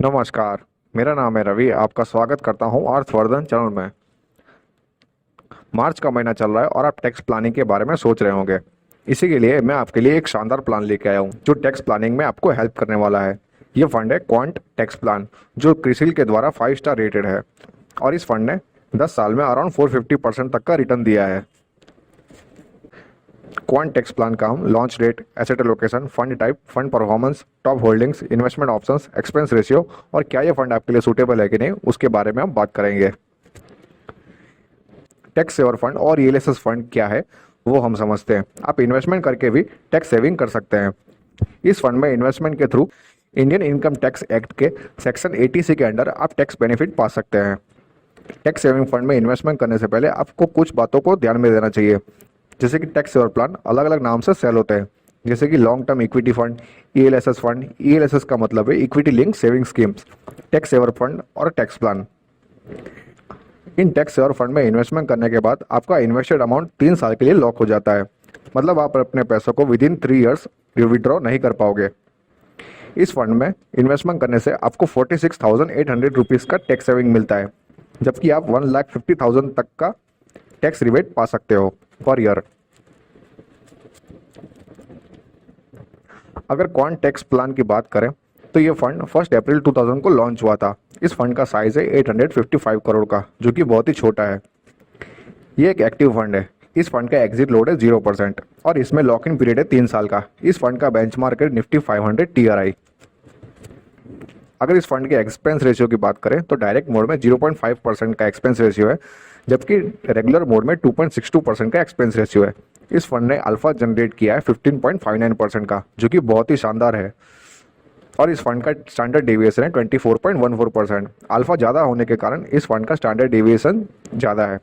नमस्कार। मेरा नाम है रवि। आपका स्वागत करता हूं अर्थवर्धन चैनल में। मार्च का महीना चल रहा है और आप टैक्स प्लानिंग के बारे में सोच रहे होंगे। इसी के लिए मैं आपके लिए एक शानदार प्लान लेके आया हूं जो टैक्स प्लानिंग में आपको हेल्प करने वाला है। ये फंड है क्वांट टैक्स प्लान, जो क्रिसिल के द्वारा 5 स्टार रेटेड है और इस फंड ने 10 साल में अराउंड 450% तक का रिटर्न दिया है। क्वांट टैक्स प्लान का हम launch date, asset allocation, fund type, fund performance, top holdings, investment options, expense ratio और क्या ये फंड आपके लिए सूटेबल है कि नहीं, उसके बारे में हम बात करेंगे। टैक्स सेवर फंड और ईएलएसएस फंड क्या है वो हम समझते हैं। आप इन्वेस्टमेंट करके भी टैक्स सेविंग कर सकते हैं। इस फंड में इन्वेस्टमेंट के through Indian income tax act के सेक्शन 80C के अंडर आप टैक्स बेनिफिट पा सकते हैं। टैक्स सेविंग फंड में इन्वेस्टमेंट करने से पहले आपको कुछ बातों को ध्यान में देना चाहिए। जैसे कि टैक्स सेवर प्लान अलग अलग नाम से सेल होते हैं, जैसे कि long term equity fund, ELSS fund. ELSS का मतलब है equity link saving schemes, tax saver fund और टैक्स प्लान। इन टैक्स सेवर फंड में इन्वेस्टमेंट करने के बाद आपका इन्वेस्टेड अमाउंट 3 साल के लिए लॉक हो जाता है। मतलब आप अपने पैसों को विद इन 3 ईयर्स विड्रॉ नहीं कर पाओगे। इस फंड में इन्वेस्टमेंट करने से आपको 46,800 रुपीज़ का टैक्स सेविंग मिलता है, जबकि आप 1,50,000 तक का टैक्स रिबेट पा सकते हो पर ईयर। अगर क्वांट टैक्स प्लान की बात करें तो ये फंड 1 अप्रैल 2000 को लॉन्च हुआ था। इस फंड का साइज है 855 करोड़ का, जो कि बहुत ही छोटा है। ये एक एक्टिव फंड है। इस फंड का एग्जिट लोड है 0% और इसमें लॉक इन पीरियड है 3 साल का। इस फंड का बेंचमार्क है निफ्टी 500 TRI। अगर इस फंड के एक्सपेंस रेशियो की बात करें तो डायरेक्ट मोड में 0.5% का एक्सपेंस रेशियो है, जबकि रेगुलर मोड में 2.62% का एक्सपेंस रेशियो है। इस फंड ने अल्फा जनरेट किया है 15.59% का, जो कि बहुत ही शानदार है। और इस फंड का स्टैंडर्ड डेविएशन है 24.14%। अल्फा ज़्यादा होने के कारण इस फंड का स्टैंडर्ड डेविएशन ज़्यादा है,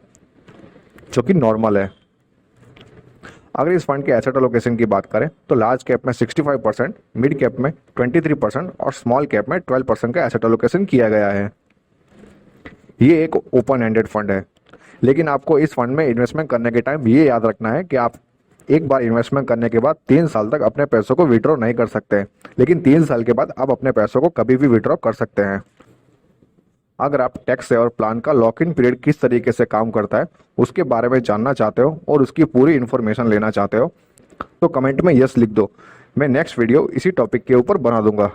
जो कि नॉर्मल है। अगर इस फंड के एसेट एलोकेशन की बात करें तो लार्ज कैप में 65%, मिड कैप में 23% और स्मॉल कैप में 12% का एसेट एलोकेशन किया गया है। ये एक ओपन एंडेड फंड है, लेकिन आपको इस फंड में इन्वेस्टमेंट करने के टाइम ये याद रखना है कि आप एक बार इन्वेस्टमेंट करने के बाद 3 साल तक अपने पैसों को विड्रॉ नहीं कर सकते, लेकिन 3 साल के बाद आप अपने पैसों को कभी भी विड्रॉ कर सकते हैं। अगर आप टैक्स सेवर प्लान का लॉक इन पीरियड किस तरीके से काम करता है उसके बारे में जानना चाहते हो और उसकी पूरी इन्फॉर्मेशन लेना चाहते हो तो कमेंट में यस लिख दो। मैं नेक्स्ट वीडियो इसी टॉपिक के ऊपर बना दूंगा।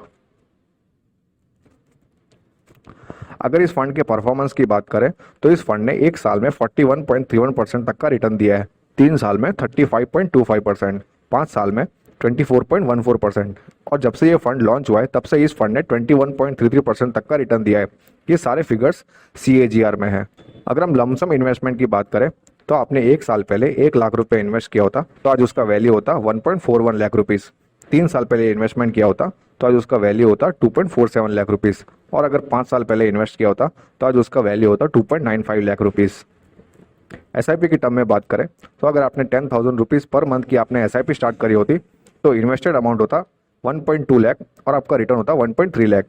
अगर इस फंड के परफॉर्मेंस की बात करें तो इस फंड ने 1 साल में 41.31% तक का रिटर्न दिया है, 3 साल में 35.25%, 5 साल में 24.14% और जब से ये फंड लॉन्च हुआ है तब से इस फंड ने 21.33% तक का रिटर्न दिया है। ये सारे फिगर्स CAGR में है। अगर हम लमसम इन्वेस्टमेंट की बात करें तो आपने 1 साल पहले 1 लाख रुपए इन्वेस्ट किया होता तो आज उसका वैल्यू होता 1.41 लाख रुपीज़। 3 साल पहले इन्वेस्टमेंट किया होता तो आज उसका वैल्यू होता 2.47 लाख रुपीज़ और अगर 5 साल पहले इन्वेस्ट किया होता तो आज उसका वैल्यू होता 2.95 लाख रुपीज़। SIP की टर्म में बात करें तो अगर आपने 10,000 रुपीज़ पर मंथ की आपने SIP स्टार्ट करी होती तो इन्वेस्टेड अमाउंट होता 1.2 लाख और आपका रिटर्न होता 1.3 लाख।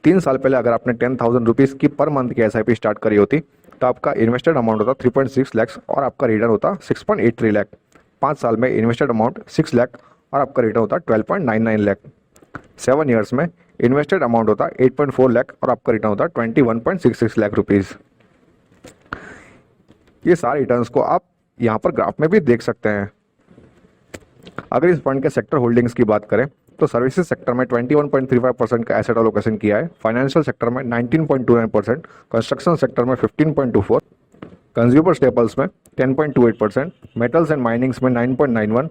3 साल पहले अगर आपने 10,000 रुपीज़ की पर मंथ की SIP स्टार्ट करी होती तो आपका इन्वेस्टेड अमाउंट होता 3.6 लाख और आपका रिटर्न होता 6.83 लाख। 5 साल में इन्वेस्टेड अमाउंट 6 लाख और आपका रिटर्न होता 12.99 लाख। 7 ईयर्स में इन्वेस्टेड अमाउंट होता 8.4 लाख और आपका रिटर्न होता 21.66 लाख रुपीज़। ये सारे रिटर्न्स को आप यहाँ पर ग्राफ में भी देख सकते हैं। अगर इस फंड के सेक्टर होल्डिंग्स की बात करें तो सर्विसेज सेक्टर में 21.35% का एसेट एलोकेशन किया है, फाइनेंशियल सेक्टर में 19.29%, कंस्ट्रक्शन सेक्टर में 15.24%, कंज्यूमर स्टेपल्स में 10.28%, मेटल्स एंड माइनिंग्स में 9.91%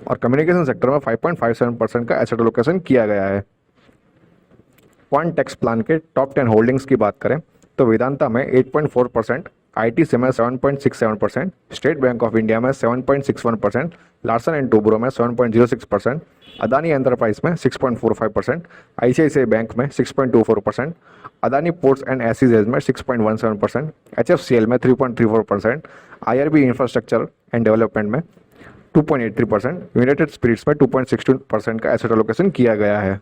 और कम्युनिकेशन सेक्टर में 5.57% का एसेट एलोकेशन किया गया है। क्वांट टैक्स प्लान के टॉप 10 होल्डिंग्स की बात करें तो वेदांता में 8.4%, ITC में 7.67%, स्टेट बैंक ऑफ इंडिया में 7.61%, लार्सन एंड टोब्रो में 7.06%, अदानी एंटरप्राइज में 6.45%, ICICI बैंक में 6.24%, अदानी पोर्ट्स एंड SEZ में 6.17%, HFCL में 3.34%, IRB इंफ्रास्ट्रक्चर एंड डेवलपमेंट में 2.83%, यूनाइटेड स्पिरिट्स में 2.62% का एसेट एलोकेशन किया गया है।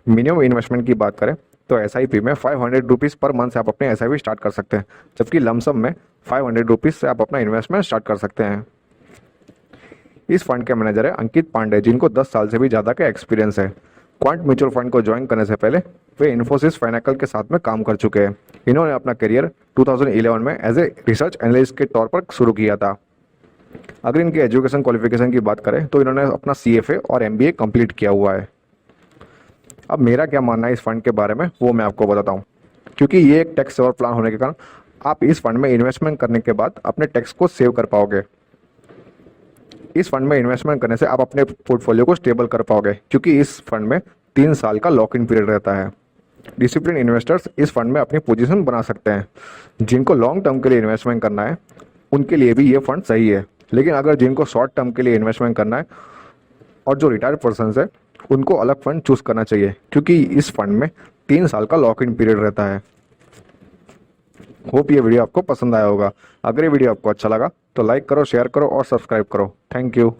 मिनिमम इन्वेस्टमेंट की बात करें तो SIP में 500 रुपीज़ पर मंथ से आप अपने SIP स्टार्ट कर सकते हैं, जबकि लमसम में 500 रुपीज़ से आप अपना इन्वेस्टमेंट स्टार्ट कर सकते हैं। इस फंड के मैनेजर है अंकित पांडे, जिनको 10 साल से भी ज़्यादा का एक्सपीरियंस है। क्वांट म्यूचुअल फंड को ज्वाइन करने से पहले वे इन्फोसिस फाइनेकल के साथ में काम कर चुके हैं। इन्होंने अपना करियर 2011 में एज ए रिसर्च एनालिस्ट के तौर पर शुरू किया था। अगर इनके एजुकेशन क्वालिफिकेशन की बात करें तो इन्होंने अपना CFA और MBA कंप्लीट किया हुआ है। अब मेरा क्या मानना है इस फंड के बारे में वो मैं आपको बताता हूँ। क्योंकि ये एक टैक्स सेवर प्लान होने के कारण आप इस फंड में इन्वेस्टमेंट करने के बाद अपने टैक्स को सेव कर पाओगे। इस फंड में इन्वेस्टमेंट करने से आप अपने पोर्टफोलियो को स्टेबल कर पाओगे, क्योंकि इस फंड में 3 साल का लॉक इन पीरियड रहता है। डिसिप्लिन इन्वेस्टर्स इस फंड में अपनी पोजीशन बना सकते हैं। जिनको लॉन्ग टर्म के लिए इन्वेस्टमेंट करना है उनके लिए भी ये फंड सही है, लेकिन अगर जिनको शॉर्ट टर्म के लिए इन्वेस्टमेंट करना है और जो रिटायर्ड पर्सन है उनको अलग फंड चूज करना चाहिए, क्योंकि इस फंड में 3 साल का लॉक इन पीरियड रहता है। होप ये वीडियो आपको पसंद आया होगा। अगर ये वीडियो आपको अच्छा लगा तो लाइक करो, शेयर करो और सब्सक्राइब करो। Thank you.